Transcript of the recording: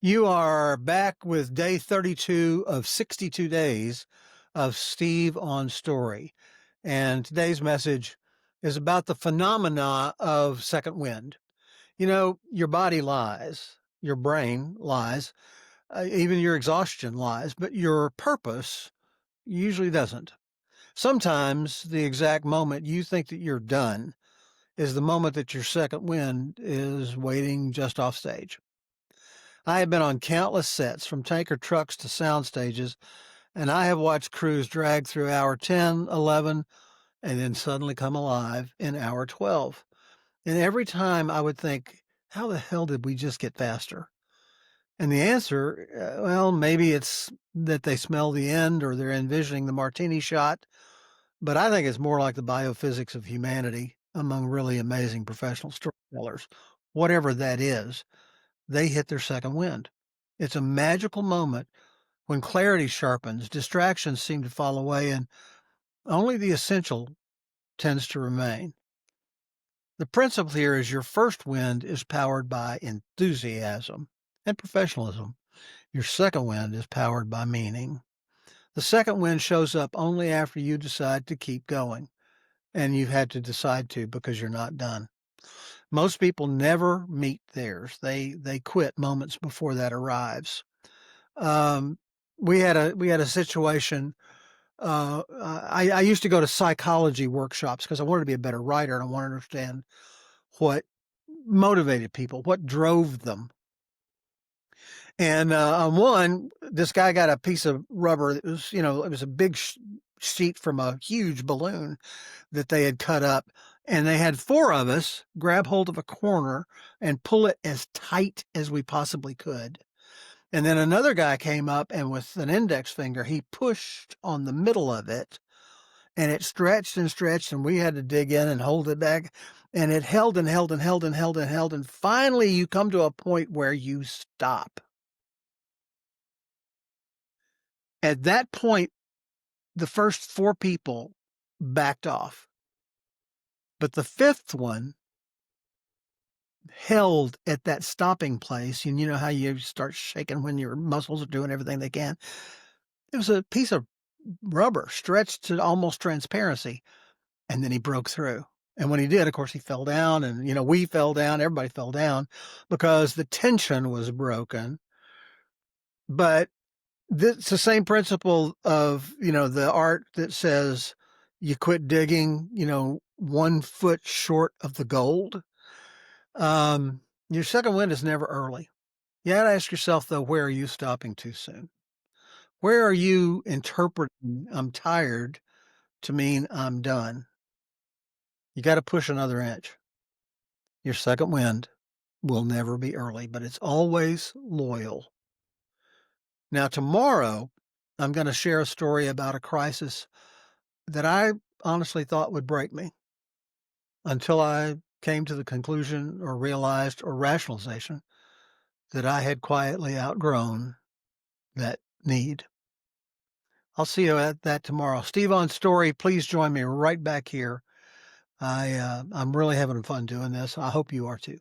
You are back with day 32 of 62 days of Steve on Story. And today's message is about the phenomena of second wind. You know, your body lies, your brain lies, even your exhaustion lies, but your purpose usually doesn't. Sometimes the exact moment you think that you're done is the moment that your second wind is waiting just off stage. I have been on countless sets, from tanker trucks to sound stages, and I have watched crews drag through hour 10, 11, and then suddenly come alive in hour 12. And every time I would think, how the hell did we just get faster? And the answer, well, maybe it's that they smell the end or they're envisioning the martini shot, but I think it's more like the biophysics of humanity among really amazing professional storytellers. Whatever that is, they hit their second wind. It's a magical moment when clarity sharpens, distractions seem to fall away, and only the essential tends to remain. The principle here is your first wind is powered by enthusiasm and professionalism. Your second wind is powered by meaning. The second wind shows up only after you decide to keep going, and you've had to decide to because you're not done. Most people never meet theirs. They quit moments before that arrives. Um, we had a situation. I used to go to psychology workshops because I wanted to be a better writer and I wanted to understand what motivated people, what drove them. And on one, this guy got a piece of rubber that was, it was a big sheet from a huge balloon that they had cut up. And they had four of us grab hold of a corner and pull it as tight as we possibly could. And then another guy came up and with an index finger, he pushed on the middle of it and it stretched and stretched and we had to dig in and hold it back. And it held and held and held and held and held. And finally you come to a point where you stop. At that point, the first four people backed off, but the fifth one held at that stopping place. And you know how you start shaking when your muscles are doing everything they can. It was a piece of rubber stretched to almost transparency, and then he broke through. And when he did, of course, he fell down, and we fell down, everybody fell down because the tension was broken. But it's the same principle of the art that says you quit digging 1 foot short of the gold. Your second wind is never early. You got to ask yourself, though, where are you stopping too soon? Where are you interpreting "I'm tired" to mean "I'm done"? You got to push another inch. Your second wind will never be early, but it's always loyal. Now, tomorrow, I'm going to share a story about a crisis that I honestly thought would break me until I came to the conclusion or realized or rationalization that I had quietly outgrown that need. I'll see you at that tomorrow. Steve on Story, please join me right back here. I'm really having fun doing this. I hope you are too.